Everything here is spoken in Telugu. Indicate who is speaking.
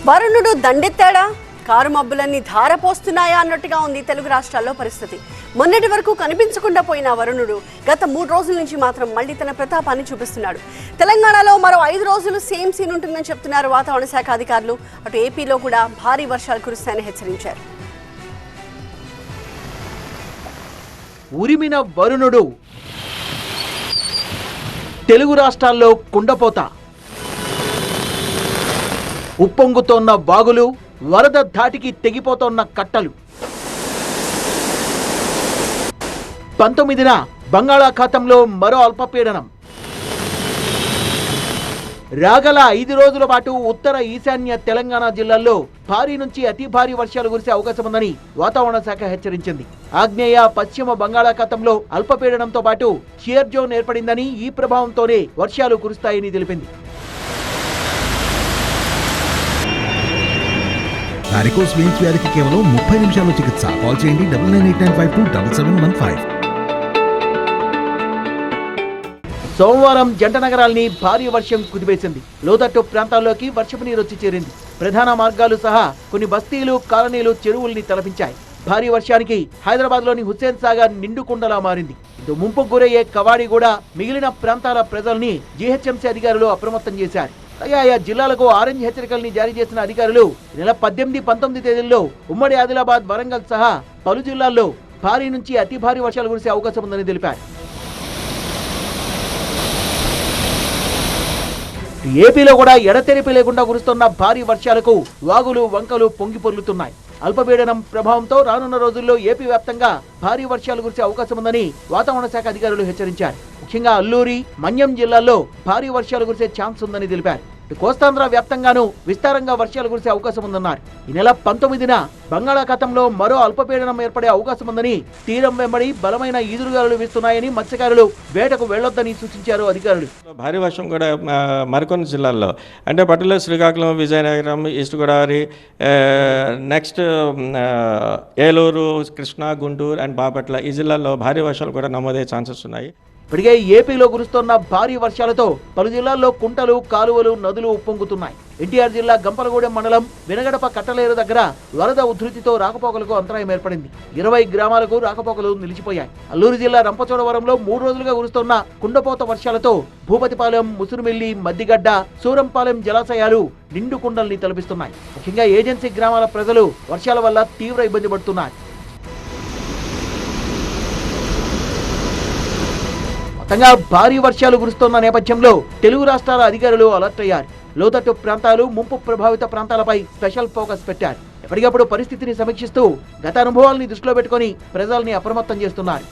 Speaker 1: వరుణుడు దండెత్తాడా? కారు మబ్బులన్నీ ధారపోస్తున్నాయా అన్నట్టుగా ఉంది తెలుగు రాష్ట్రాల్లో పరిస్థితి. మొన్నటి వరకు కనిపించకుండా పోయిన వరుణుడు గత 3 రోజుల నుంచి మాత్రం మళ్లీ తన ప్రతాపాన్ని చూపిస్తున్నాడు. తెలంగాణలో మరో 5 రోజులు సేమ్ సీన్ ఉంటుందని చెప్తున్నారు వాతావరణ శాఖ అధికారులు. అటు ఏపీలో కూడా భారీ వర్షాలు కురుస్తాయని హెచ్చరించారు.
Speaker 2: ఉరిమిన వరుణుడు, తెలుగు రాష్ట్రాల్లో కుండపోత, ఉప్పొంగుతోన్న వాగులు, వరద ధాటికి తెగిపోతోన్న కట్టలు. 19న బంగాళాఖాతంలో మరో అల్పపీడనం. రాగల 5 రోజుల పాటు ఉత్తర ఈశాన్య తెలంగాణ జిల్లాల్లో భారీ నుంచి అతి భారీ వర్షాలు కురిసే అవకాశం ఉందని వాతావరణ శాఖ హెచ్చరించింది. ఆగ్నేయ పశ్చిమ బంగాళాఖాతంలో అల్పపీడనంతో పాటు షియర్ జోన్ ఏర్పడిందని, ఈ ప్రభావంతోనే వర్షాలు కురుస్తాయని తెలిపింది.
Speaker 3: వారికోస్ వెయిన్స్ వ్యాధికి కేవలం 30 నిమిషాల్లో చికిత్స. కాల్ చేయండి 9989527715.
Speaker 2: సోమవారం జంట నగరాల్ని భారీ వర్షం కుదిపేసింది. లోతట్టు ప్రాంతాల్లోకి వర్షపు నీరు వచ్చి చేరింది. ప్రధాన మార్గాలు సహా కొన్ని బస్తీలు, కాలనీలు, చెరువుల్ని తలపించాయి. భారీ వర్షానికి హైదరాబాద్లోని హుస్సేన్ సాగర్ నిండుకుండలా మారింది. ఇటు ముంపుకు గురయ్యే కవాడిగూడ, మిగిలిన ప్రాంతాల ప్రజల్ని జీహెచ్ఎంసీ అధికారులు అప్రమత్తం చేశారు. ఆయా జిల్లాలకు ఆరెంజ్ హెచ్చరికల్ని జారీ చేసిన అధికారులు నెల 18, 19 తేదీల్లో ఉమ్మడి ఆదిలాబాద్, వరంగల్ సహా పలు జిల్లాల్లో భారీ నుంచి అతి భారీ వర్షాలు కురిసే అవకాశం ఉందని తెలిపారు. ఏపీలో కూడా ఎడతెరిపి లేకుండా కురుస్తున్న భారీ వర్షాలకు వాగులు, వంకలు పొంగి పొర్లుతున్నాయి. అల్పపీడనం ప్రభావంతో రానున్న రోజుల్లో ఏపీ వ్యాప్తంగా భారీ వర్షాలు కురిసే అవకాశం ఉందని వాతావరణ శాఖ అధికారులు హెచ్చరించారు. ముఖ్యంగా అల్లూరి, మన్యం జిల్లాల్లో భారీ వర్షాలు కురిసే ఛాన్స్ ఉందని తెలిపారు. కోస్తాంధ్ర వ్యాప్తంగానూ విస్తారంగా వర్షాలు కురిసే అవకాశం ఉందన్నారు. ఈ నెల 19న బంగాళాఖాతంలో మరో అల్పపీడనం ఏర్పడే అవకాశం ఉందని, తీరం వెంబడి బలమైన ఈదురుగాలులు వీస్తున్నాయని మత్స్యకారులు వేటకు వెళ్లొద్దని సూచించారు అధికారులు.
Speaker 4: భారీ వర్షం కూడా మరికొన్ని జిల్లాల్లో, అంటే particular Srikakulam, Vizianagaram, east Godavari, next Eluru, Krishna, Guntur and Bapatla, ఈ జిల్లాల్లో భారీ వర్షాలు కూడా నమోదయ్యే ఛాన్సెస్ ఉన్నాయి.
Speaker 2: ఇప్పటికే ఏపీలో కురుస్తున్న భారీ వర్షాలతో పలు జిల్లాల్లో కుంటలు, కాలువలు, నదులు ఉప్పొంగుతున్నాయి. ఎన్టీఆర్ జిల్లా గంపలగూడెం మండలం వినగడప కట్టలేరు దగ్గర వరద ఉధృతితో రాకపోకలకు అంతరాయం ఏర్పడింది. 20 గ్రామాలకు రాకపోకలు నిలిచిపోయాయి. అల్లూరు జిల్లా రంపచోడవరంలో 3 రోజులుగా కురుస్తున్న కుండపోత వర్షాలతో భూపతిపాలెం, ముసురుమిల్లి, మద్దిగడ్డ, సూరంపాలెం జలాశయాలు నిండు కుండల్ని తలపిస్తున్నాయి. ముఖ్యంగా ఏజెన్సీ గ్రామాల ప్రజలు వర్షాల వల్ల తీవ్ర ఇబ్బంది పడుతున్నారు. మొత్తంగా భారీ వర్షాలు కురుస్తున్న నేపథ్యంలో తెలుగు రాష్ట్రాల అధికారులు అలర్ట్ అయ్యారు. లోతట్టు ప్రాంతాలు, ముంపు ప్రభావిత ప్రాంతాలపై స్పెషల్ ఫోకస్ పెట్టారు. ఎప్పటికప్పుడు పరిస్థితిని సమీక్షిస్తూ గత అనుభవాల్ని దృష్టిలో పెట్టుకుని ప్రజల్ని అప్రమత్తం చేస్తున్నారు.